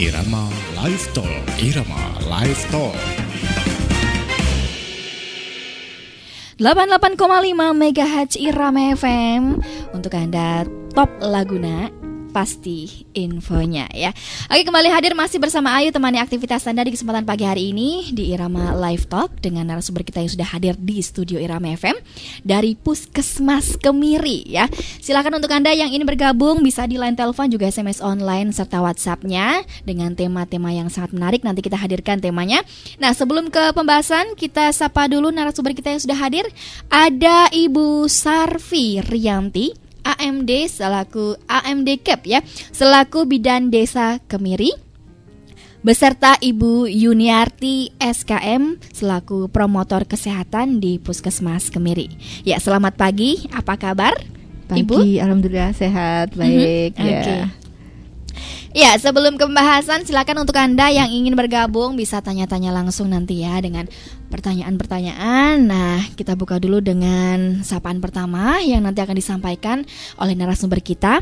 Irama Live Talk. Irama Live Talk. 88,5 MHz Irama FM untuk Anda top laguna pasti infonya ya. Oke, kembali hadir masih bersama Ayu temani aktivitas Anda di kesempatan pagi hari ini di Irama Live Talk dengan narasumber kita yang sudah hadir di studio Irama FM dari Puskesmas Kemiri ya. Silakan untuk Anda yang ingin bergabung bisa di line telepon juga SMS online serta WhatsApp-nya dengan tema-tema yang sangat menarik, nanti kita hadirkan temanya. Nah, sebelum ke pembahasan kita sapa dulu narasumber kita yang sudah hadir. Ada Ibu Sarfi Rianti AMD selaku AMD Cap ya, selaku Bidan Desa Kemiri, beserta Ibu Yuniarti SKM selaku promotor kesehatan di Puskesmas Kemiri. Ya, selamat pagi. Apa kabar, Pagi, Ibu? Alhamdulillah sehat, baik. Ya. Okay. Ya, sebelum ke pembahasan silakan untuk Anda yang ingin bergabung bisa tanya-tanya langsung nanti ya dengan pertanyaan-pertanyaan. Nah, kita buka dulu dengan sapaan pertama yang nanti akan disampaikan oleh narasumber kita.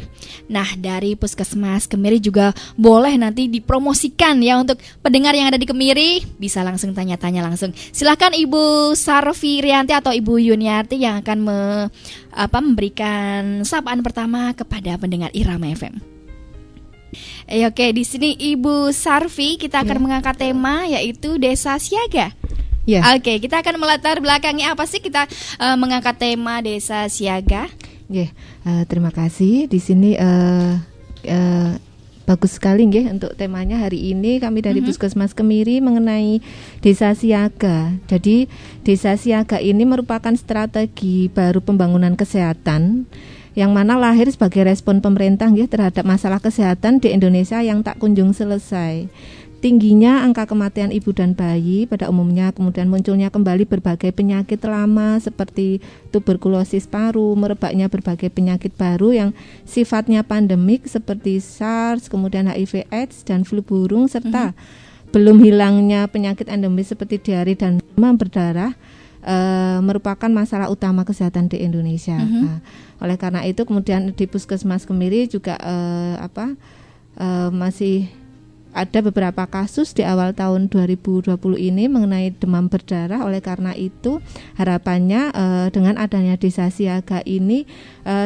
Nah, dari Puskesmas Kemiri juga boleh nanti dipromosikan ya untuk pendengar yang ada di Kemiri, bisa langsung tanya-tanya langsung. Silakan Ibu Sarfi Rianti atau Ibu Yuniarti yang akan memberikan sapaan pertama kepada pendengar Irama FM. Oke, di sini Ibu Sarfi kita akan mengangkat tema yaitu Desa Siaga. Ya. Oke, kita akan melatar belakangnya apa sih kita mengangkat tema Desa Siaga? Ya, terima kasih. Di sini bagus sekali nggih untuk temanya hari ini kami dari Puskesmas Kemiri mengenai Desa Siaga. Jadi Desa Siaga ini merupakan strategi baru pembangunan kesehatan yang mana lahir sebagai respon pemerintah ya, terhadap masalah kesehatan di Indonesia yang tak kunjung selesai. Tingginya angka kematian ibu dan bayi pada umumnya, kemudian munculnya kembali berbagai penyakit lama seperti tuberkulosis paru, merebaknya berbagai penyakit baru yang sifatnya pandemik seperti SARS, kemudian HIV/AIDS dan flu burung, serta belum hilangnya penyakit endemis seperti diare dan demam berdarah. Merupakan masalah utama kesehatan di Indonesia. Nah, oleh karena itu kemudian di Puskesmas Kemiri juga masih ada beberapa kasus di awal tahun 2020 ini mengenai demam berdarah. Oleh karena itu harapannya dengan adanya Desa Siaga ini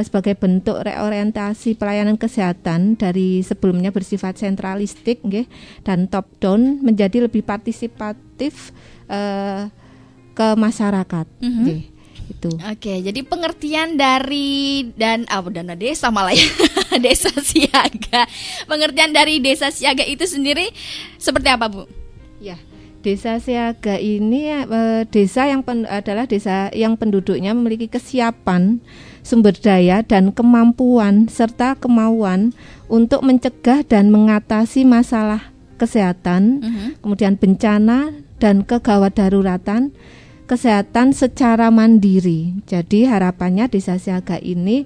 sebagai bentuk reorientasi pelayanan kesehatan dari sebelumnya bersifat sentralistik dan top down menjadi lebih partisipatif ke masyarakat. Itu. Oke, jadi pengertian dari dana desa malah ya. Desa Siaga. Pengertian dari Desa Siaga itu sendiri seperti apa, Bu? Ya, Desa Siaga ini desa yang adalah desa yang penduduknya memiliki kesiapan, sumber daya dan kemampuan serta kemauan untuk mencegah dan mengatasi masalah kesehatan, kemudian bencana dan kegawat daruratan kesehatan secara mandiri. Jadi harapannya Desa Siaga ini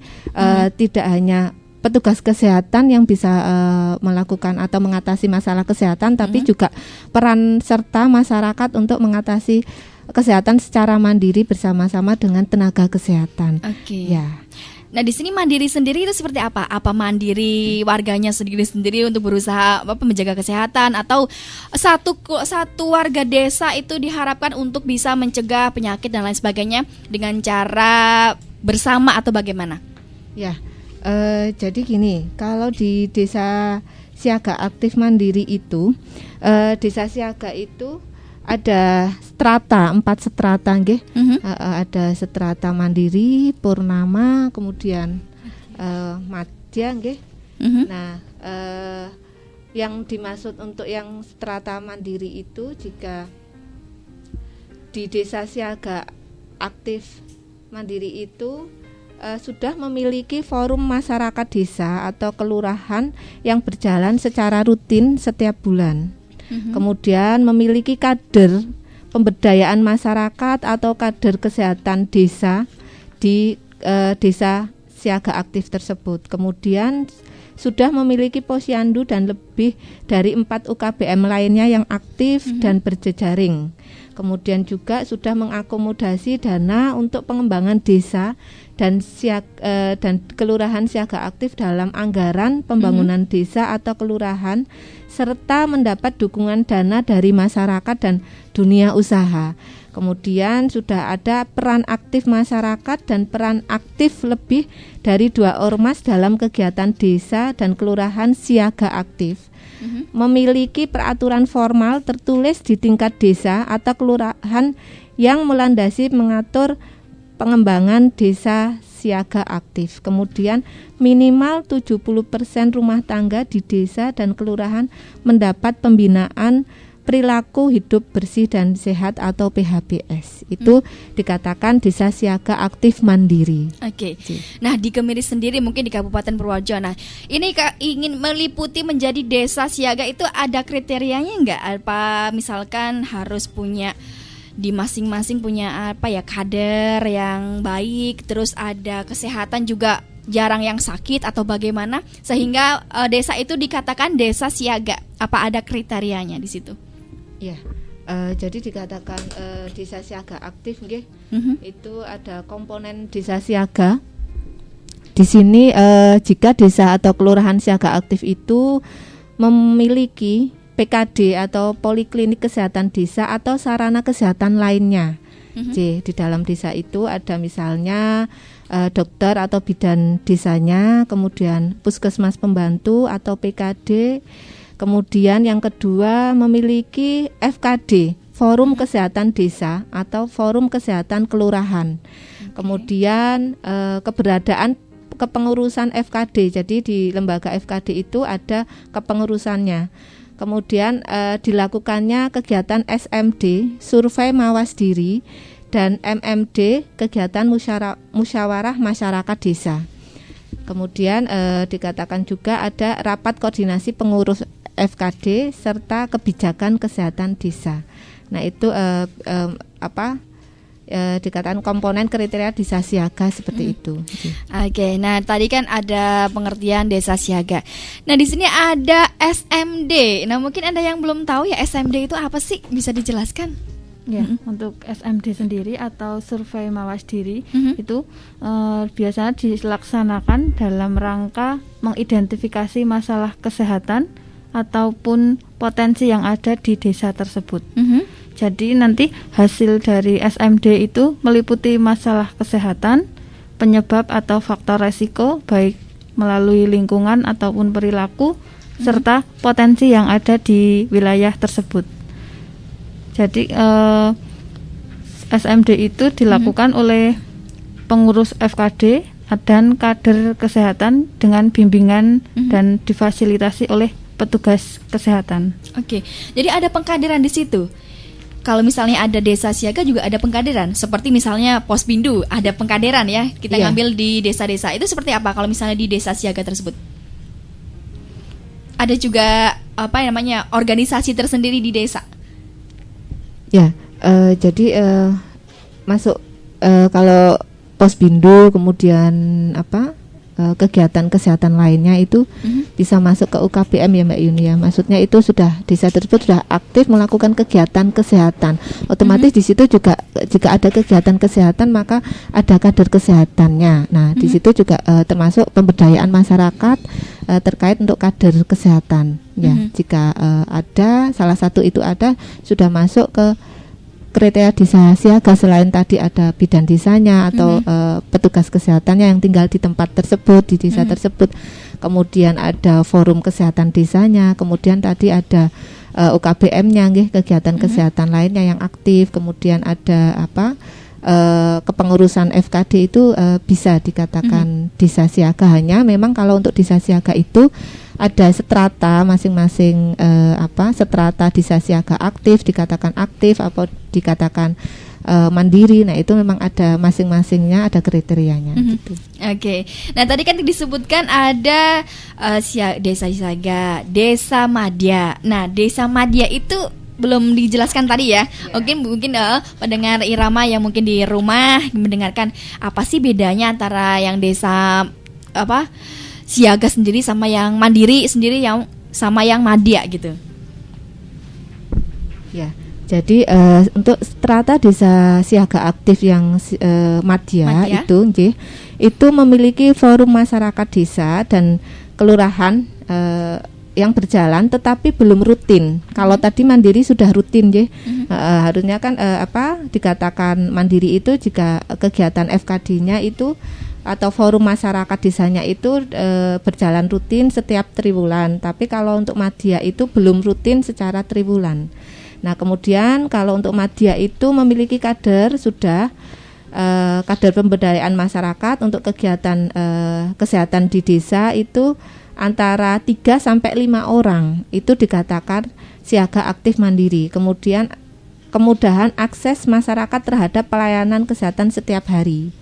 tidak hanya petugas kesehatan yang bisa melakukan atau mengatasi masalah kesehatan, tapi juga peran serta masyarakat untuk mengatasi kesehatan secara mandiri bersama-sama dengan tenaga kesehatan. Oke. Ya. Nah, di sini mandiri sendiri itu seperti apa? Apa mandiri warganya sendiri-sendiri untuk berusaha menjaga kesehatan, atau satu warga desa itu diharapkan untuk bisa mencegah penyakit dan lain sebagainya dengan cara bersama atau bagaimana? Ya, jadi gini, kalau di Desa Siaga Aktif Mandiri itu, Desa Siaga itu ada strata, 4 strata nggih. Ada strata mandiri, purnama, kemudian madya nggih. Nah, yang dimaksud untuk yang strata mandiri itu, jika di Desa Siaga Aktif Mandiri itu sudah memiliki forum masyarakat desa atau kelurahan yang berjalan secara rutin setiap bulan. Kemudian memiliki kader pemberdayaan masyarakat atau kader kesehatan desa di Desa Siaga Aktif tersebut. Kemudian sudah memiliki posyandu dan lebih dari 4 UKBM lainnya yang aktif dan berjejaring. Kemudian juga sudah mengakomodasi dana untuk pengembangan desa dan dan kelurahan siaga aktif dalam anggaran pembangunan desa atau kelurahan serta mendapat dukungan dana dari masyarakat dan dunia usaha. Kemudian sudah ada peran aktif masyarakat dan peran aktif lebih dari 2 ormas dalam kegiatan desa dan kelurahan siaga aktif. Memiliki peraturan formal tertulis di tingkat desa atau kelurahan yang melandasi mengatur pengembangan desa siaga aktif. Kemudian minimal 70% rumah tangga di desa dan kelurahan mendapat pembinaan perilaku hidup bersih dan sehat atau PHBS. Itu dikatakan desa siaga aktif mandiri. Oke. Nah, di Kemiris sendiri mungkin di Kabupaten Purworejo. Nah, ini ingin meliputi menjadi desa siaga itu ada kriterianya enggak? Apa misalkan harus punya di masing-masing punya kader yang baik, terus ada kesehatan juga jarang yang sakit atau bagaimana sehingga desa itu dikatakan desa siaga. Apa ada kriterianya di situ? Ya, jadi dikatakan desa siaga aktif, nggih. Itu ada komponen desa siaga. Di sini jika desa atau kelurahan siaga aktif itu memiliki PKD atau poliklinik kesehatan desa atau sarana kesehatan lainnya. Di dalam desa itu ada misalnya dokter atau bidan desanya, kemudian puskesmas pembantu atau PKD. Kemudian yang kedua memiliki FKD, Forum Kesehatan Desa atau Forum Kesehatan Kelurahan. Kemudian keberadaan kepengurusan FKD, jadi di lembaga FKD itu ada kepengurusannya. Kemudian dilakukannya kegiatan SMD, survei mawas diri, dan MMD, kegiatan musyawarah masyarakat desa. Kemudian dikatakan juga ada rapat koordinasi pengurus FKD serta kebijakan kesehatan desa. Nah itu dikatakan komponen kriteria desa siaga seperti itu. Oke, nah tadi kan ada pengertian desa siaga. Nah di sini ada SMD. Nah mungkin ada yang belum tahu ya SMD itu apa sih? Bisa dijelaskan? Ya, untuk SMD sendiri atau survei mawas diri itu biasanya dilaksanakan dalam rangka mengidentifikasi masalah kesehatan ataupun potensi yang ada di desa tersebut. Jadi nanti hasil dari SMD itu meliputi masalah kesehatan, penyebab atau faktor resiko baik melalui lingkungan ataupun perilaku, serta potensi yang ada di wilayah tersebut. Jadi SMD itu dilakukan oleh pengurus FKD dan kader kesehatan dengan bimbingan dan difasilitasi oleh petugas kesehatan. Oke, jadi ada pengkaderan di situ. Kalau misalnya ada desa siaga juga ada pengkaderan. Seperti misalnya Pospindu ada pengkaderan ya. Kita ngambil di desa-desa. Itu seperti apa kalau misalnya di desa siaga tersebut? Ada juga organisasi tersendiri di desa. Ya, jadi masuk kalau Pospindu kemudian kegiatan kesehatan lainnya itu bisa masuk ke UKBM ya Mbak Yuni ya. Maksudnya itu sudah desa tersebut sudah aktif melakukan kegiatan kesehatan. Otomatis di situ juga jika ada kegiatan kesehatan maka ada kader kesehatannya. Nah, di situ juga termasuk pemberdayaan masyarakat terkait untuk kader kesehatan. Ya, jika ada salah satu itu ada sudah masuk ke kriteria desa siaga. Selain tadi ada bidan desanya atau petugas kesehatannya yang tinggal di tempat tersebut, di desa tersebut. Kemudian ada forum kesehatan desanya, kemudian tadi ada UKBM-nya, kegiatan kesehatan lainnya yang aktif. Kemudian ada kepengurusan FKD itu bisa dikatakan desa siaga. Hanya memang kalau untuk desa siaga itu ada strata masing-masing strata desa siaga aktif dikatakan aktif atau dikatakan mandiri. Nah itu memang ada masing-masingnya ada kriterianya gitu. Oke. Nah tadi kan disebutkan ada desa siaga, desa madya. Nah desa madya itu belum dijelaskan tadi ya. Mungkin pendengar Irama yang mungkin di rumah mendengarkan apa sih bedanya antara yang desa siaga sendiri sama yang mandiri sendiri sama yang madya gitu. Ya, Jadi untuk strata desa siaga aktif yang Madya itu memiliki forum masyarakat desa dan kelurahan yang berjalan tetapi belum rutin. Kalau tadi mandiri sudah rutin, harusnya kan dikatakan mandiri itu jika kegiatan FKD-nya itu atau forum masyarakat desanya itu berjalan rutin setiap triwulan. Tapi kalau untuk Madya itu belum rutin secara triwulan. Nah, kemudian kalau untuk Madya itu memiliki kader sudah kader pemberdayaan masyarakat untuk kegiatan kesehatan di desa itu antara 3 sampai 5 orang itu dikatakan siaga aktif mandiri. Kemudian kemudahan akses masyarakat terhadap pelayanan kesehatan setiap hari.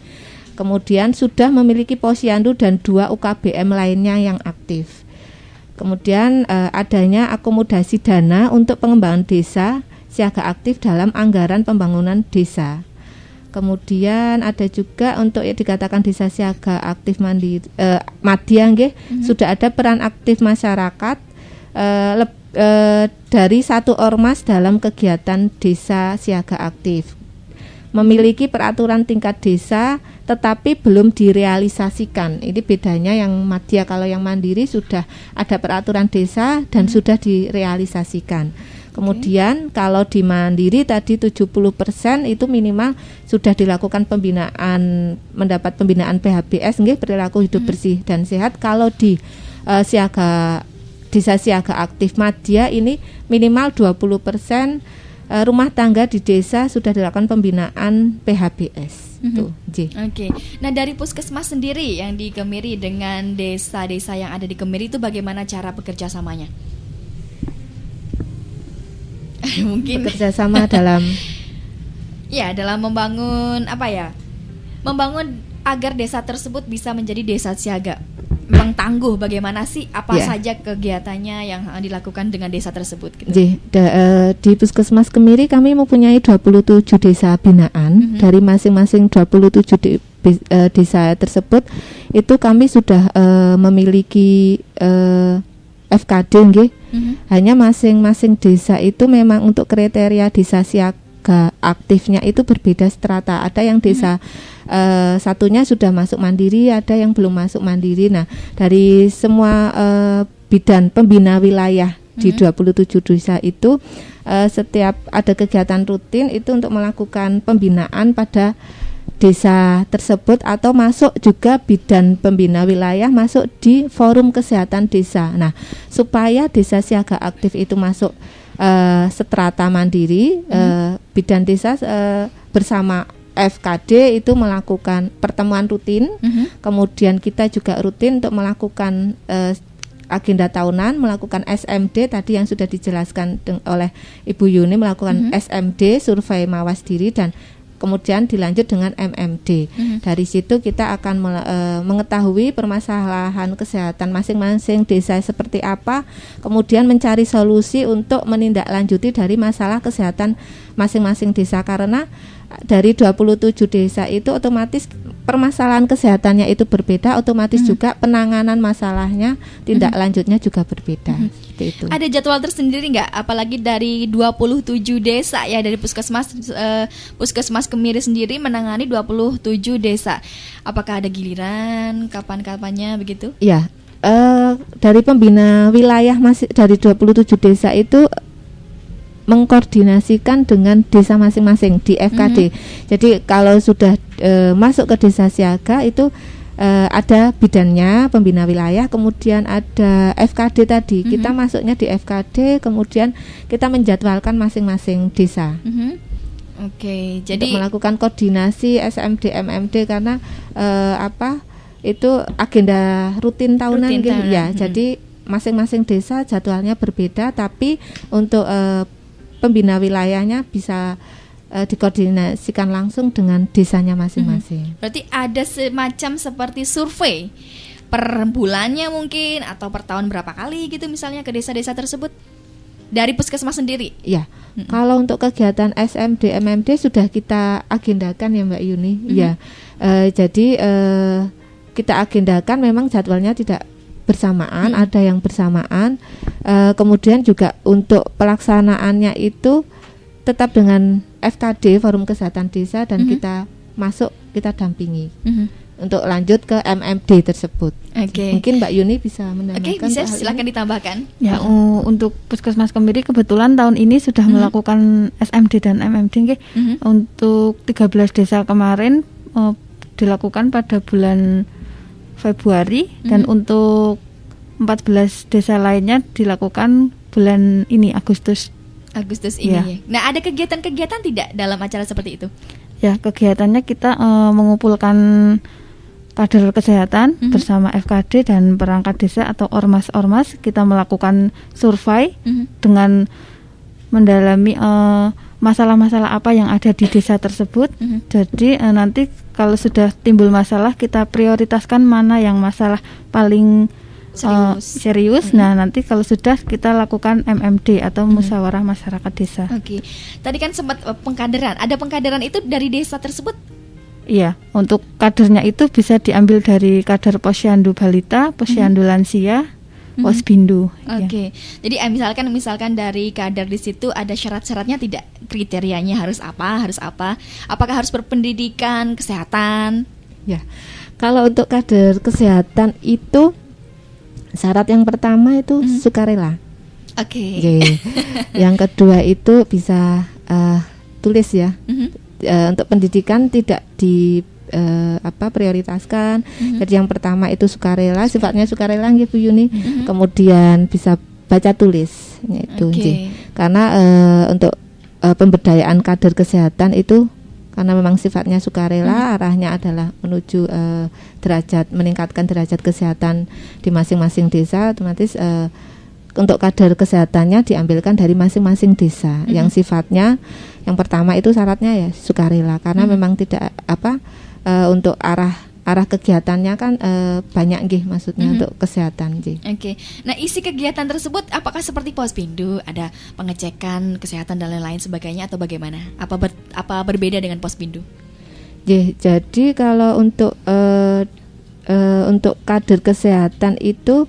Kemudian sudah memiliki posyandu dan 2 UKBM lainnya yang aktif. Kemudian adanya akomodasi dana untuk pengembangan desa siaga aktif dalam anggaran pembangunan desa. Kemudian ada juga untuk dikatakan desa siaga aktif mandiri Madya sudah ada peran aktif masyarakat dari 1 ormas dalam kegiatan desa siaga aktif. Memiliki peraturan tingkat desa tetapi belum direalisasikan. Ini bedanya yang Madya. Kalau yang mandiri sudah ada peraturan desa dan sudah direalisasikan. Kemudian kalau di mandiri tadi 70% itu minimal sudah dilakukan pembinaan, mendapat pembinaan PHBS perilaku hidup bersih dan sehat. Kalau di desa siaga aktif Madya ini minimal 20% rumah tangga di desa sudah dilakukan pembinaan PHBS. Oke. Nah, dari Puskesmas sendiri yang di Kemiri dengan desa-desa yang ada di Kemiri itu bagaimana cara bekerja samanya? Mungkin bekerja sama dalam dalam membangun membangun agar desa tersebut bisa menjadi desa siaga. Memang tangguh bagaimana sih saja kegiatannya yang dilakukan dengan desa tersebut gitu. Di Puskesmas Kemiri kami mempunyai 27 desa binaan. Dari masing-masing 27 desa tersebut itu kami sudah memiliki FKD Hanya masing-masing desa itu memang untuk kriteria desa siaga aktifnya itu berbeda strata. Ada yang desa satunya sudah masuk mandiri, ada yang belum masuk mandiri. Nah, dari semua bidan pembina wilayah di 27 desa itu setiap ada kegiatan rutin itu untuk melakukan pembinaan pada desa tersebut atau masuk juga bidan pembina wilayah masuk di forum kesehatan desa. Nah, supaya desa siaga aktif itu masuk strata mandiri, bidan desa bersama FKD itu melakukan pertemuan rutin. Kemudian kita juga rutin untuk melakukan agenda tahunan, melakukan SMD tadi yang sudah dijelaskan oleh Ibu Yuni, melakukan SMD survei mawas diri dan kemudian dilanjut dengan MMD. Dari situ kita akan mengetahui permasalahan kesehatan masing-masing desa seperti apa, kemudian mencari solusi untuk menindaklanjuti dari masalah kesehatan masing-masing desa. Karena dari 27 desa itu otomatis permasalahan kesehatannya itu berbeda, otomatis juga penanganan masalahnya, tindak lanjutnya juga berbeda. Itu. Ada jadwal tersendiri nggak? Apalagi dari 27 desa ya, dari Puskesmas Kemiri sendiri menangani 27 desa. Apakah ada giliran, kapan-kapannya begitu? Ya, dari pembina wilayah masih dari 27 desa itu mengkoordinasikan dengan desa masing-masing di FKD. Jadi kalau sudah masuk ke desa siaga itu ada bidannya, pembina wilayah, kemudian ada FKD tadi. Kita masuknya di FKD, kemudian kita menjadwalkan masing-masing desa. Oke, jadi untuk melakukan koordinasi SMD, MMD karena itu agenda rutin tahunan gitu ya. Jadi masing-masing desa jadwalnya berbeda, tapi untuk pembina wilayahnya bisa dikoordinasikan langsung dengan desanya masing-masing. Berarti ada semacam seperti survei per bulannya mungkin atau per tahun berapa kali gitu misalnya ke desa-desa tersebut dari Puskesmas sendiri? Ya, kalau untuk kegiatan SMD, MMD sudah kita agendakan ya Mbak Yuni. Ya, jadi kita agendakan memang jadwalnya tidak bersamaan, ada yang bersamaan. Kemudian juga untuk pelaksanaannya itu tetap dengan FKD Forum Kesehatan Desa dan Mhm. kita dampingi Mhm. untuk lanjut ke MMD tersebut. Oke. Mungkin Mbak Yuni bisa Oke, menambahkan. bisa soal ini. silakan ditambahkan. Ya, untuk Puskesmas Kemiri kebetulan tahun ini sudah melakukan SMD dan MMD nggih. Mhm. Untuk 13 desa kemarin dilakukan pada bulan Februari dan untuk 14 desa lainnya dilakukan bulan ini Agustus. Agustus ini. Ya. Ya. Nah, ada kegiatan-kegiatan tidak dalam acara seperti itu? Ya, kegiatannya kita mengumpulkan kader kesehatan bersama FKD dan perangkat desa atau ormas-ormas. Kita melakukan survei dengan mendalami masalah-masalah apa yang ada di desa tersebut. Jadi nanti kalau sudah timbul masalah, kita prioritaskan mana yang masalah paling serius. Nah, nanti kalau sudah kita lakukan MMD atau musyawarah masyarakat desa. Oke. Tadi kan sempat pengkaderan. Ada pengkaderan itu dari desa tersebut? Iya, untuk kadernya itu bisa diambil dari kader posyandu balita, posyandu lansia, posbindu. Oke. Jadi misalkan dari kader di situ ada syarat-syaratnya tidak? Kriterianya harus apa? Apakah harus berpendidikan kesehatan? Ya. Kalau untuk kader kesehatan itu syarat yang pertama itu sukarela. Oke. Oke. Yang kedua itu bisa tulis ya. Untuk pendidikan tidak prioritaskan. Jadi yang pertama itu sukarela, sifatnya sukarela nggih Bu Yuni. Kemudian bisa baca tulis itu nggih. Karena untuk pemberdayaan kader kesehatan itu karena memang sifatnya sukarela, arahnya adalah menuju meningkatkan derajat kesehatan di masing-masing desa, otomatis untuk kader kesehatannya diambilkan dari masing-masing desa. Yang sifatnya yang pertama itu syaratnya ya sukarela, karena memang tidak untuk arah kegiatannya kan banyak nggih, maksudnya untuk kesehatan nggih. Oke. Nah, isi kegiatan tersebut apakah seperti posbindu, ada pengecekan kesehatan dan lain-lain sebagainya atau bagaimana? Apa berbeda dengan posbindu? Jadi kalau untuk kader kesehatan itu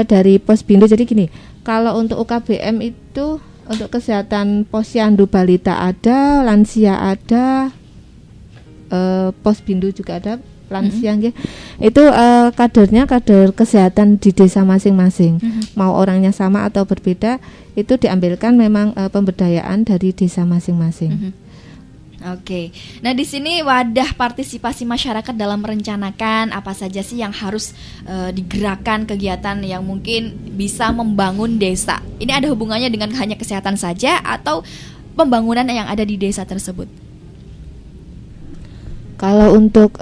dari posbindu, jadi gini, kalau untuk UKBM itu untuk kesehatan posyandu balita ada, lansia ada, posbindu juga ada, lansia nggih. Itu kadernya kader kesehatan di desa masing-masing. Mau orangnya sama atau berbeda, itu diambilkan memang pemberdayaan dari desa masing-masing. Oke. Nah, di sini wadah partisipasi masyarakat dalam merencanakan apa saja sih yang harus digerakkan kegiatan yang mungkin bisa membangun desa. Ini ada hubungannya dengan hanya kesehatan saja atau pembangunan yang ada di desa tersebut? Kalau untuk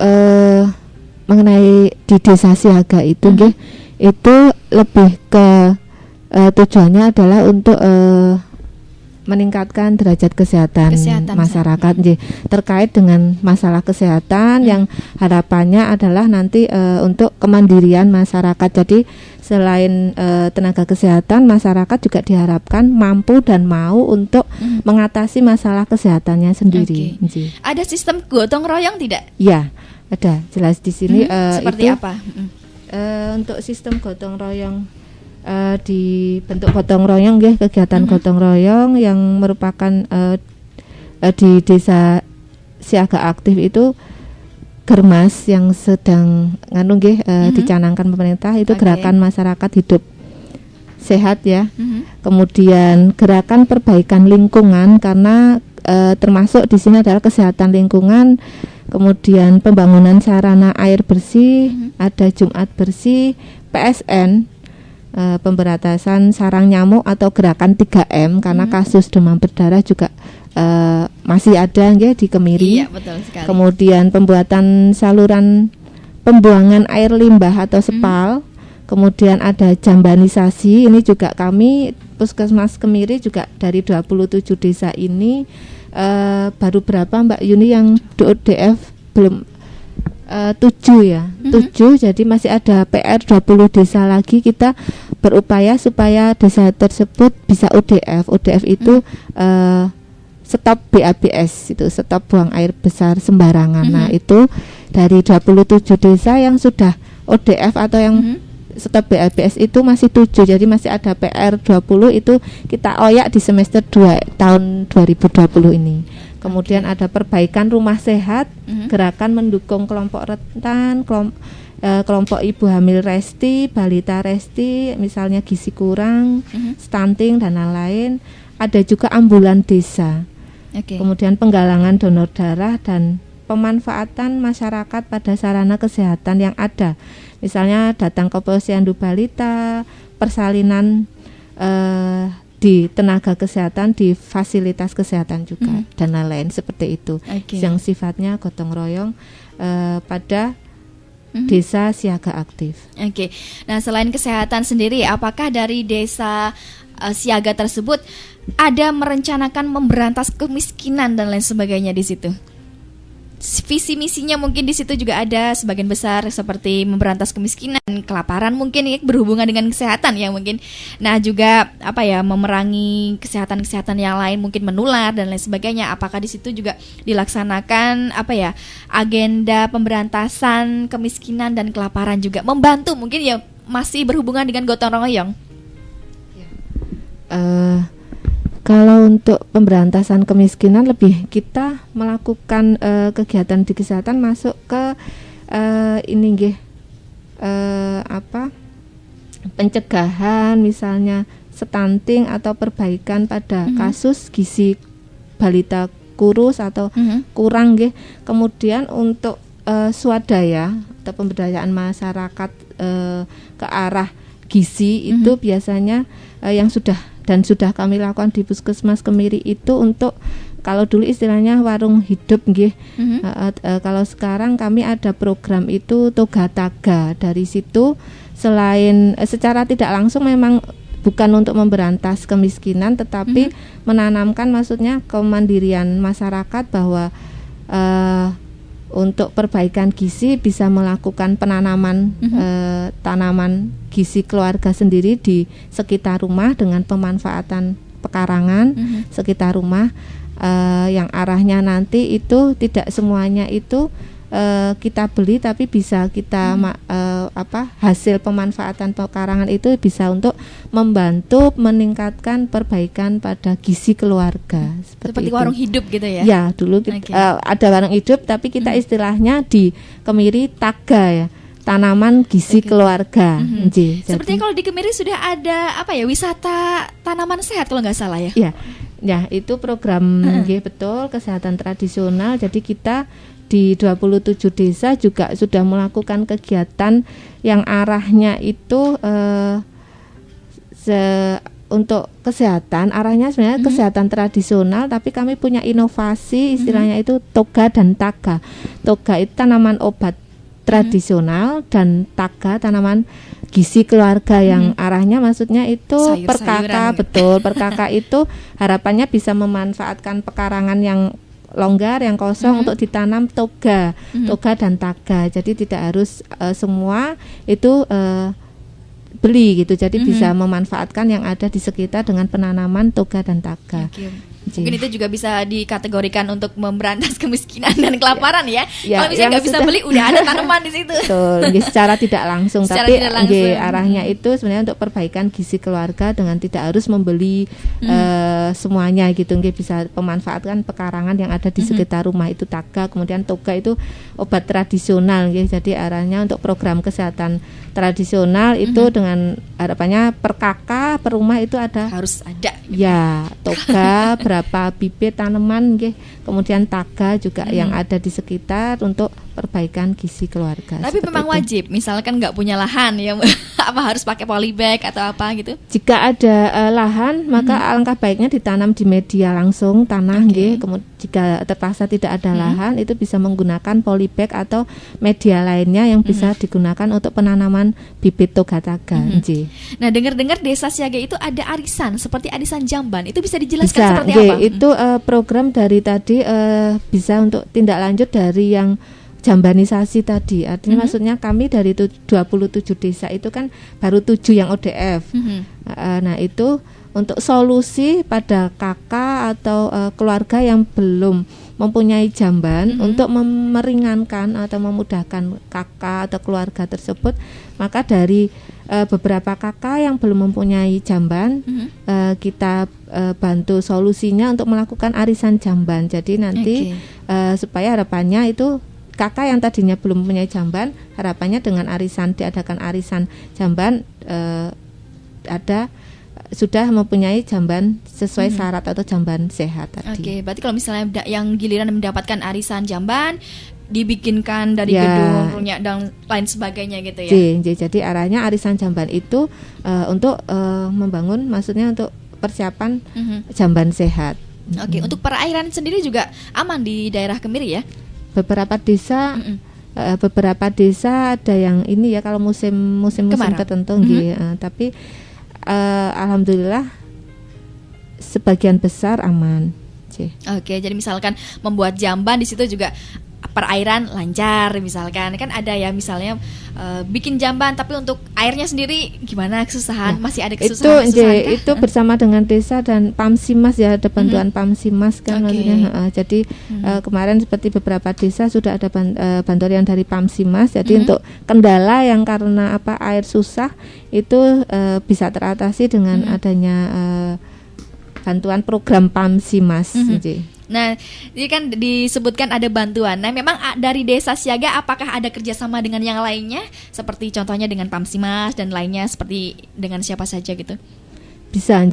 mengenai di desa siaga itu itu lebih ke tujuannya adalah untuk meningkatkan derajat kesehatan masyarakat terkait dengan masalah kesehatan yang harapannya adalah nanti untuk kemandirian masyarakat. Jadi selain tenaga kesehatan, masyarakat juga diharapkan mampu dan mau untuk mengatasi masalah kesehatannya sendiri. Ada sistem gotong royong tidak? Ya, ada, jelas di sini. Seperti itu, apa? Untuk sistem gotong royong di bentuk gotong royong ya, kegiatan gotong royong yang merupakan di desa siaga aktif itu Germas yang sedang dicanangkan pemerintah itu gerakan masyarakat hidup sehat ya. Kemudian gerakan perbaikan lingkungan, karena termasuk di sini adalah kesehatan lingkungan, kemudian pembangunan sarana air bersih, ada Jumat bersih, PSN, pemberantasan sarang nyamuk atau gerakan 3M, karena kasus demam berdarah juga masih ada di Kemiri. Iya, betul sekali. Kemudian pembuatan saluran pembuangan air limbah atau SPAL. Kemudian ada jambanisasi, ini juga kami Puskesmas Kemiri juga dari 27 desa ini baru berapa Mbak Yuni yang DODF belum 7 ya, 7, jadi masih ada PR 20 desa lagi. Kita berupaya supaya desa tersebut bisa ODF. ODF itu stop BABS, itu stop buang air besar sembarangan. Nah, itu dari 27 desa yang sudah ODF atau yang stop BLBS itu masih 7, jadi masih ada PR 20 itu kita oyak di semester 2 tahun 2020 ini. Kemudian ada perbaikan rumah sehat, gerakan mendukung kelompok rentan, kelompok ibu hamil resti, balita resti, misalnya gizi kurang, stunting dan lain-lain. Ada juga ambulan desa. Kemudian penggalangan donor darah dan pemanfaatan masyarakat pada sarana kesehatan yang ada. Misalnya datang ke posyandu balita, persalinan di tenaga kesehatan, di fasilitas kesehatan juga dan lain-lain seperti itu. Yang sifatnya gotong royong pada desa siaga aktif. Nah, selain kesehatan sendiri, apakah dari desa siaga tersebut ada merencanakan memberantas kemiskinan dan lain sebagainya di situ? Visi misinya mungkin di situ juga ada sebagian besar seperti memberantas kemiskinan, kelaparan mungkin ya, berhubungan dengan kesehatan ya mungkin. Nah, juga memerangi kesehatan yang lain mungkin menular dan lain sebagainya. Apakah di situ juga dilaksanakan agenda pemberantasan kemiskinan dan kelaparan juga, membantu mungkin ya, masih berhubungan dengan gotong royong? Kalau untuk pemberantasan kemiskinan lebih kita melakukan kegiatan di kesehatan masuk ke pencegahan, misalnya stunting atau perbaikan pada kasus gizi balita kurus atau kurang nggih. Kemudian untuk swadaya atau pemberdayaan masyarakat ke arah gizi itu biasanya yang sudah kami lakukan di Puskesmas Kemiri itu untuk, kalau dulu istilahnya warung hidup nggih. Kalau sekarang kami ada program itu Toga Taga. Dari situ selain secara tidak langsung memang bukan untuk memberantas kemiskinan, tetapi menanamkan maksudnya kemandirian masyarakat bahwa untuk perbaikan gizi bisa melakukan penanaman tanaman gizi keluarga sendiri di sekitar rumah dengan pemanfaatan pekarangan sekitar rumah, yang arahnya nanti itu tidak semuanya itu kita beli, tapi bisa kita hasil pemanfaatan pekarangan itu bisa untuk membantu meningkatkan perbaikan pada gizi keluarga. Seperti warung hidup gitu ya? Ya, dulu ada warung hidup, tapi kita istilahnya di Kemiri Taga ya, tanaman gizi keluarga. Sepertinya kalau di Kemiri sudah ada wisata tanaman sehat kalau nggak salah ya? Ya, itu program betul kesehatan tradisional. Jadi kita di 27 desa juga sudah melakukan kegiatan yang arahnya itu untuk kesehatan, arahnya sebenarnya kesehatan tradisional, tapi kami punya inovasi istilahnya itu Toga dan Taga. Toga itu tanaman obat tradisional dan Taga tanaman gizi keluarga yang arahnya maksudnya itu perkaka. Betul, perkaka itu harapannya bisa memanfaatkan pekarangan yang longgar, yang kosong untuk ditanam toga dan taga. Jadi tidak harus semua itu beli gitu. Jadi bisa memanfaatkan yang ada di sekitar dengan penanaman toga dan taga. Mungkin itu juga bisa dikategorikan untuk memberantas kemiskinan dan kelaparan ya. Kalau misalnya nggak bisa beli, udah ada tanaman di situ. Betul, secara tidak langsung, tapi arahnya itu sebenarnya untuk perbaikan gizi keluarga dengan tidak harus membeli semuanya gitu. Bisa pemanfaatkan pekarangan yang ada di sekitar rumah itu taga, kemudian toga itu obat tradisional. Jadi arahnya untuk program kesehatan tradisional itu dengan harapannya per kakak per rumah itu harus ada. Ya, toga berapa bibit tanaman kemudian taga juga yang ada di sekitar untuk perbaikan gizi keluarga. Tapi memang wajib, misalkan nggak punya lahan ya harus pakai polybag atau apa gitu? Jika ada lahan maka alangkah baiknya ditanam di media langsung tanah kemudian jika terpaksa tidak ada lahan itu bisa menggunakan polybag atau media lainnya yang bisa digunakan untuk penanaman bibit toga taga. Nah, dengar-dengar desa siaga itu ada arisan seperti arisan jamban, itu bisa dijelaskan seperti apa? Itu program dari tadi bisa untuk tindak lanjut dari yang jambanisasi tadi. Artinya maksudnya kami dari 27 desa itu kan baru 7 yang ODF. Nah, itu untuk solusi pada kakak atau keluarga yang belum mempunyai jamban untuk meringankan atau memudahkan kakak atau keluarga tersebut, maka dari beberapa kakak yang belum mempunyai jamban, kita bantu solusinya untuk melakukan arisan jamban. Jadi nanti supaya harapannya itu kakak yang tadinya belum mempunyai jamban, harapannya dengan diadakan arisan jamban sudah mempunyai jamban sesuai syarat atau jamban sehat tadi. Oke, berarti kalau misalnya yang giliran mendapatkan arisan jamban dibikinkan dari gedung, runyak dan lain sebagainya gitu ya. Jadi arahnya arisan jamban itu untuk membangun, maksudnya untuk persiapan jamban sehat. Oke, untuk perairan sendiri juga aman di daerah Kemiri ya? Beberapa desa ada yang ini ya kalau musim tertentu tapi alhamdulillah sebagian besar aman. Oke, jadi misalkan membuat jamban di situ juga perairan lancar, misalkan kan ada ya misalnya bikin jamban tapi untuk airnya sendiri gimana kesusahan, masih ada kesusahan itu bersama dengan desa dan Pamsimas ya, ada bantuan Pamsimas kan maksudnya. Jadi kemarin seperti beberapa desa sudah ada bantuan yang dari Pamsimas. Jadi untuk kendala yang karena air susah itu bisa teratasi dengan adanya bantuan program Pamsimas. Nah, ini kan disebutkan ada bantuan. Nah, memang dari Desa Siaga apakah ada kerjasama dengan yang lainnya? Seperti contohnya dengan Pamsimas dan lainnya, seperti dengan siapa saja gitu? Bisa,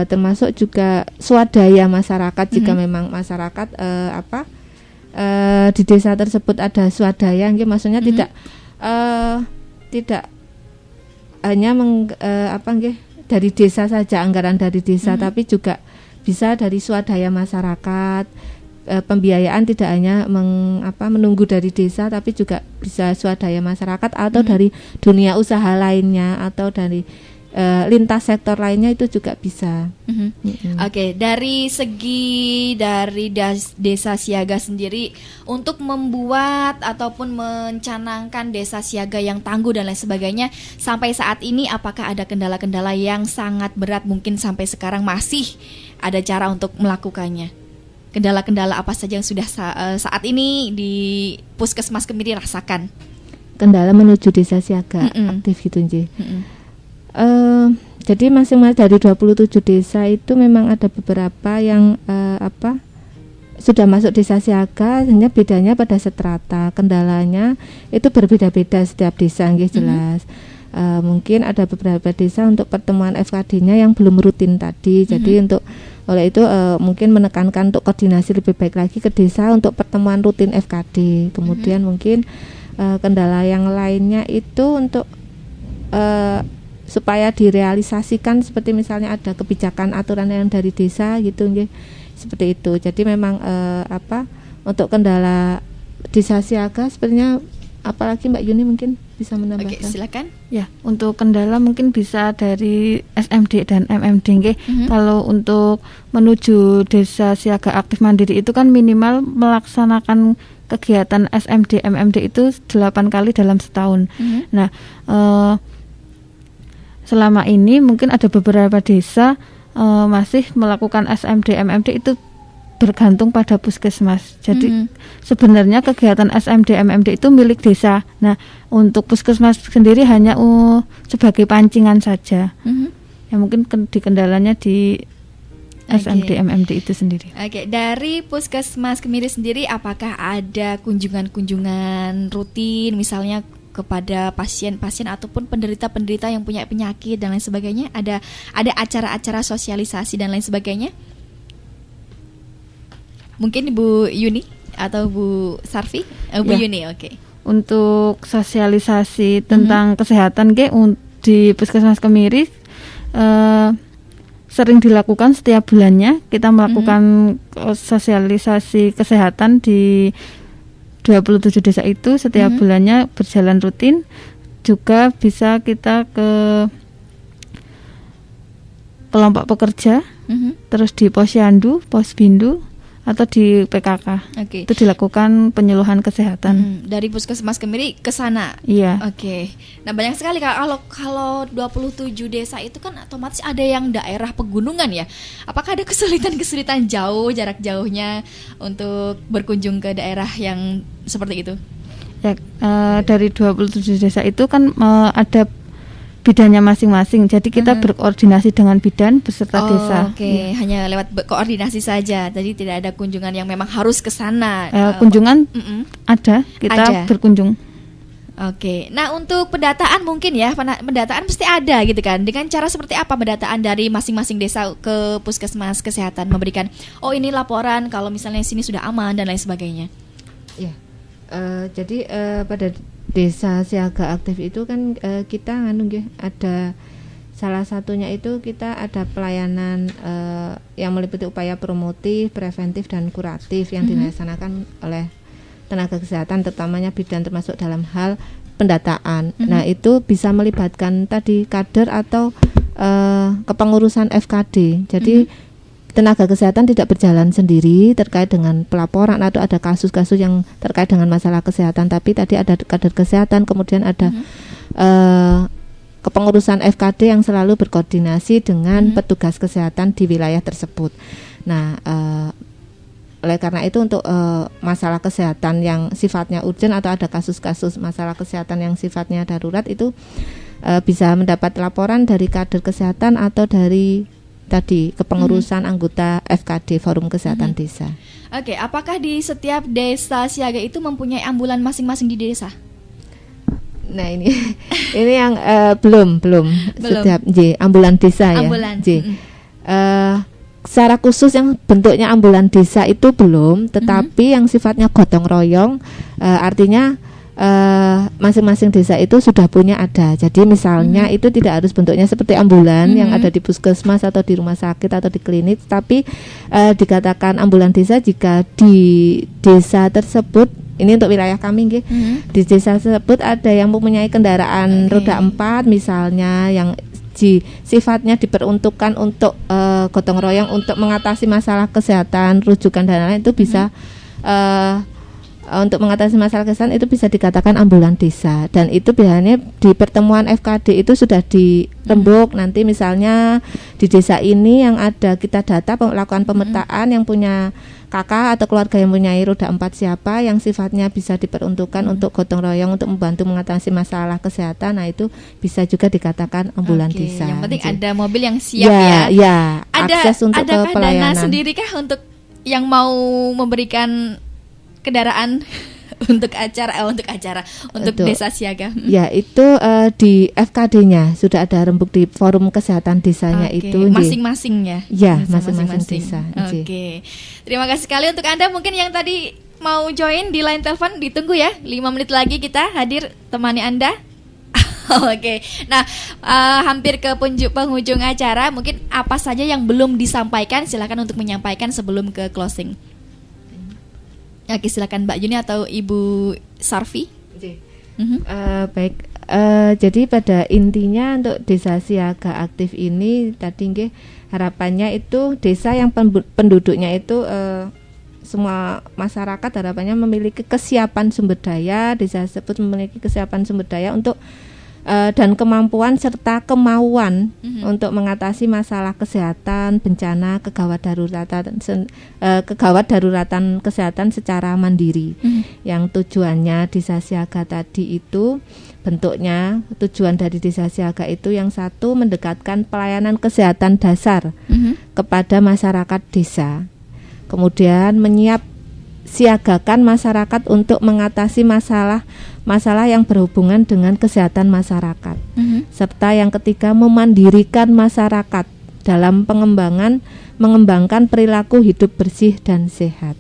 termasuk juga swadaya masyarakat. Jika memang masyarakat di desa tersebut ada swadaya, maksudnya tidak hanya dari desa saja, anggaran dari desa, tapi juga bisa dari swadaya masyarakat. Pembiayaan tidak hanya menunggu dari desa, tapi juga bisa swadaya masyarakat atau dari dunia usaha lainnya atau dari lintas sektor lainnya itu juga bisa. Oke, dari segi Desa Siaga sendiri untuk membuat ataupun mencanangkan Desa Siaga yang tangguh dan lain sebagainya, sampai saat ini apakah ada kendala-kendala yang sangat berat, mungkin sampai sekarang masih ada cara untuk melakukannya? Kendala-kendala apa saja yang sudah saat ini di Puskesmas Kemiri rasakan? Kendala menuju Desa Siaga aktif gitu, jadi masing-masing dari 27 desa itu memang ada beberapa yang sudah masuk Desa Siaga, hanya bedanya pada strata. Kendalanya itu berbeda-beda setiap desa, jelas. Mungkin ada beberapa desa untuk pertemuan FKD-nya yang belum rutin tadi. Jadi oleh itu mungkin menekankan untuk koordinasi lebih baik lagi ke desa untuk pertemuan rutin FKD. Kemudian mungkin kendala yang lainnya itu untuk supaya direalisasikan, seperti misalnya ada kebijakan aturan yang dari desa gitu, seperti itu. Jadi memang untuk kendala Desa Siaga sebenarnya, apalagi Mbak Yuni mungkin bisa menambahkan. Oke, silakan. Ya, untuk kendala mungkin bisa dari SMD dan MMD. Kalau untuk menuju Desa Siaga Aktif Mandiri itu kan minimal melaksanakan kegiatan SMD MMD itu 8 kali dalam setahun. Nah, selama ini mungkin ada beberapa desa masih melakukan SMD MMD itu bergantung pada puskesmas. Jadi sebenarnya kegiatan SMD MMD itu milik desa. Nah, untuk puskesmas sendiri hanya sebagai pancingan saja. Ya mungkin kendalanya di SMD MMD itu sendiri. Oke, dari Puskesmas Kemiri sendiri apakah ada kunjungan-kunjungan rutin misalnya kepada pasien-pasien ataupun penderita-penderita yang punya penyakit dan lain sebagainya? Ada acara-acara sosialisasi dan lain sebagainya? Mungkin Ibu Yuni atau Bu Sarfi? Bu Yuni, oke. Untuk sosialisasi tentang kesehatan di Puskesmas Kemiri sering dilakukan setiap bulannya. Kita melakukan sosialisasi kesehatan di 27 desa itu setiap bulannya berjalan rutin. Juga bisa kita ke kelompok pekerja, terus di Posyandu, Posbindu, atau di PKK. Oke. Itu dilakukan penyuluhan kesehatan. Dari Puskesmas Kemiri ke sana. Iya. Oke. Nah, banyak sekali kalau 27 desa itu kan otomatis ada yang daerah pegunungan ya. Apakah ada kesulitan-kesulitan jarak jauhnya untuk berkunjung ke daerah yang seperti itu? Ya, dari 27 desa itu kan ada bidannya masing-masing. Jadi kita berkoordinasi dengan bidan beserta desa. Oke, hanya lewat koordinasi saja. Jadi tidak ada kunjungan yang memang harus ke sana. Kunjungan ada, kita berkunjung. Oke. Nah, untuk pendataan mungkin ya, pendataan pasti ada gitu kan. Dengan cara seperti apa pendataan dari masing-masing desa ke Puskesmas Kesehatan memberikan ini laporan kalau misalnya sini sudah aman dan lain sebagainya. Ya. Jadi pada desa siaga aktif itu kan kita ada salah satunya itu kita ada pelayanan yang meliputi upaya promotif, preventif dan kuratif yang dilaksanakan oleh tenaga kesehatan terutamanya bidan termasuk dalam hal pendataan. Nah, itu bisa melibatkan tadi kader atau kepengurusan FKD. Jadi tenaga kesehatan tidak berjalan sendiri terkait dengan pelaporan atau ada kasus-kasus yang terkait dengan masalah kesehatan, tapi tadi ada kader kesehatan, kemudian ada kepengurusan FKD yang selalu berkoordinasi dengan petugas kesehatan di wilayah tersebut. Nah, oleh karena itu untuk masalah kesehatan yang sifatnya urgent atau ada kasus-kasus masalah kesehatan yang sifatnya darurat itu bisa mendapat laporan dari kader kesehatan atau dari tadi kepengurusan anggota FKD Forum Kesehatan Desa. Oke, apakah di setiap desa siaga itu mempunyai ambulan masing-masing di desa? Nah, ini yang belum setiap ambulan desa ambulan. Ya. Secara khusus yang bentuknya ambulan desa itu belum, tetapi yang sifatnya gotong royong artinya masing-masing desa itu sudah punya ada. Jadi misalnya itu tidak harus bentuknya seperti ambulan yang ada di puskesmas atau di rumah sakit atau di klinik, tapi dikatakan ambulan desa jika di desa tersebut, ini untuk wilayah kami di desa tersebut ada yang mempunyai kendaraan roda 4 misalnya yang sifatnya diperuntukkan untuk gotong royong untuk mengatasi masalah kesehatan, rujukan dan lain-lain, itu bisa untuk mengatasi masalah kesehatan itu bisa dikatakan ambulan desa. Dan itu biasanya di pertemuan FKD itu sudah dirembuk. Nanti misalnya di desa ini yang ada kita data melakukan pemetaan yang punya kakak atau keluarga yang punya roda 4 siapa yang sifatnya bisa diperuntukkan untuk gotong royong untuk membantu mengatasi masalah kesehatan. Nah, itu bisa juga dikatakan ambulan desa. Yang penting ada mobil yang siap ya akses untuk adakah pelayanan. Dana sendirikah untuk yang mau memberikan kendaraan untuk desa siaga? Ya, itu di FKD-nya sudah ada rembuk di Forum Kesehatan Desanya itu. Masing-masing ya? Ya, masing-masing desa. Oke. Terima kasih sekali untuk Anda mungkin yang tadi mau join di line telepon, ditunggu ya. 5 menit lagi kita hadir temani Anda. Oke. Nah, hampir ke penghujung acara, mungkin apa saja yang belum disampaikan, silakan untuk menyampaikan sebelum ke closing. Oke, silakan Mbak Juni atau Ibu Sarfi. Baik, jadi pada intinya untuk desa siaga aktif ini tadi harapannya itu desa yang penduduknya itu semua masyarakat harapannya memiliki kesiapan sumber daya, desa tersebut memiliki kesiapan sumber daya untuk dan kemampuan serta kemauan untuk mengatasi masalah kesehatan, bencana, kegawat daruratan kesehatan secara mandiri. Yang tujuannya desa siaga tadi itu bentuknya, tujuan dari desa siaga itu yang satu mendekatkan pelayanan kesehatan dasar kepada masyarakat desa. Kemudian siagakan masyarakat untuk mengatasi masalah yang berhubungan dengan kesehatan masyarakat. Serta yang ketiga memandirikan masyarakat dalam mengembangkan perilaku hidup bersih dan sehat.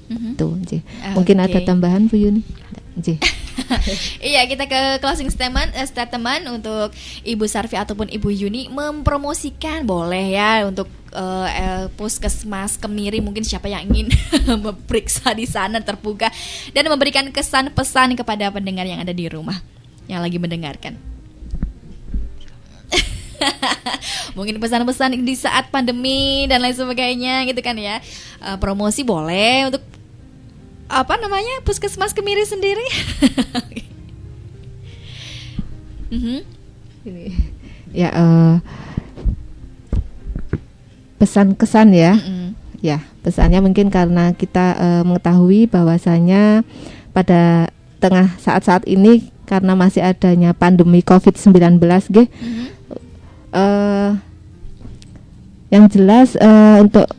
Mungkin ada tambahan Bu Yuni? Iya, kita ke closing statement untuk Ibu Sarfi ataupun Ibu Yuni mempromosikan boleh ya untuk Puskesmas Kemiri, mungkin siapa yang ingin memeriksa di sana terbuka dan memberikan kesan pesan kepada pendengar yang ada di rumah yang lagi mendengarkan. Mungkin pesan-pesan di saat pandemi dan lain sebagainya gitu kan ya. Promosi boleh untuk apa namanya Puskesmas Kemiri sendiri. Ini ya pesan-kesan ya. Ya, pesannya mungkin karena kita mengetahui bahwasanya pada tengah saat-saat ini karena masih adanya pandemi COVID-19 yang jelas untuk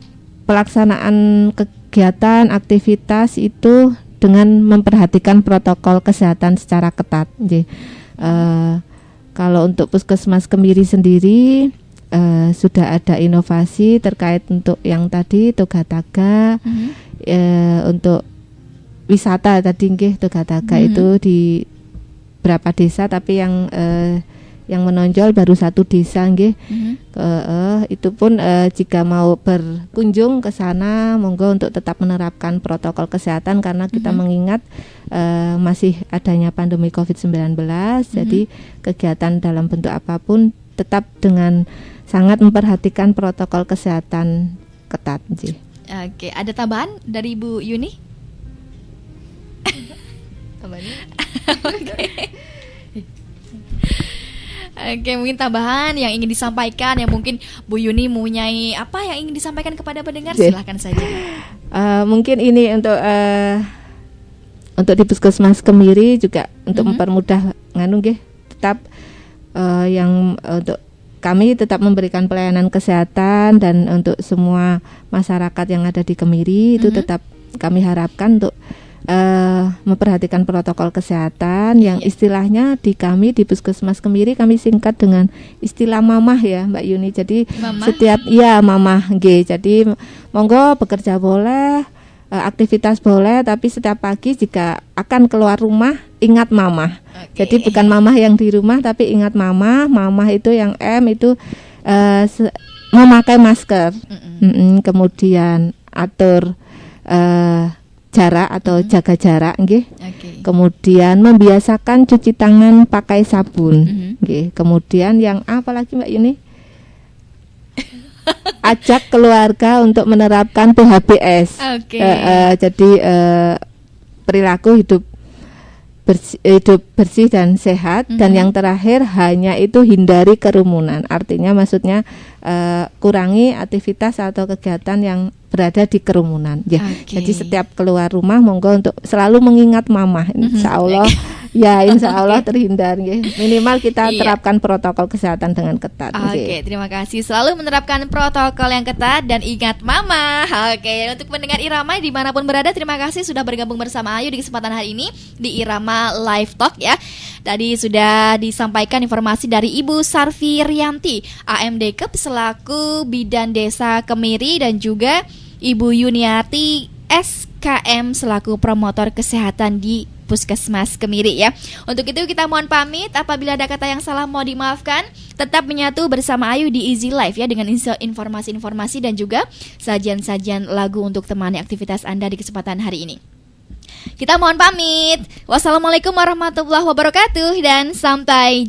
pelaksanaan kegiatan aktivitas itu dengan memperhatikan protokol kesehatan secara ketat. Kalau untuk Puskesmas Kemiri sendiri sudah ada inovasi terkait untuk yang tadi Toga-Taga, untuk wisata tadi Toga-Taga itu di berapa desa, tapi yang menonjol baru satu desa itu pun jika mau berkunjung ke sana monggo untuk tetap menerapkan protokol kesehatan karena kita mengingat masih adanya pandemi COVID-19. Jadi kegiatan dalam bentuk apapun tetap dengan sangat memperhatikan protokol kesehatan ketat. Oke, ada tambahan dari Ibu Yuni? Oke, mungkin tambahan yang ingin disampaikan, yang mungkin Bu Yuni mempunyai apa yang ingin disampaikan kepada pendengar, silahkan saja. Mungkin ini untuk di Puskesmas Kemiri juga untuk mempermudah tetap yang untuk kami tetap memberikan pelayanan kesehatan dan untuk semua masyarakat yang ada di Kemiri itu tetap kami harapkan untuk memperhatikan protokol kesehatan yang istilahnya di kami di Puskesmas Kemiri kami singkat dengan istilah mamah ya Mbak Yuni. Jadi setiap mamah jadi monggo bekerja boleh, aktivitas boleh, tapi setiap pagi jika akan keluar rumah ingat mamah. Jadi bukan mamah yang di rumah tapi ingat mamah. Mamah itu yang M itu memakai masker. Kemudian atur jarak atau jaga jarak Kemudian membiasakan cuci tangan pakai sabun. Kemudian yang apa lagi Mbak Yuni? Ajak keluarga untuk menerapkan PHBS. Jadi perilaku hidup bersih dan sehat. Dan yang terakhir hanya itu hindari kerumunan. Artinya maksudnya kurangi aktivitas atau kegiatan yang berada di kerumunan. Jadi setiap keluar rumah monggo untuk selalu mengingat mamah. Insya Allah insya Allah terhindar. Minimal kita terapkan protokol kesehatan dengan ketat. Terima kasih. Selalu menerapkan protokol yang ketat dan ingat mama. Untuk pendengar Irama dimanapun berada, terima kasih sudah bergabung bersama Ayu di kesempatan hari ini di Irama Live Talk ya. Tadi sudah disampaikan informasi dari Ibu Sarvi Rianti, AMD-Kep selaku Bidan Desa Kemiri, dan juga Ibu Yuniati SKM selaku promotor kesehatan di Puskesmas Kemiri ya. Untuk itu kita mohon pamit, apabila ada kata yang salah mohon dimaafkan. Tetap menyatu bersama Ayu di Easy Life ya, dengan informasi-informasi dan juga sajian-sajian lagu untuk temani aktivitas Anda di kesempatan hari ini. Kita mohon pamit. Wassalamualaikum warahmatullahi wabarakatuh dan sampai jumpa.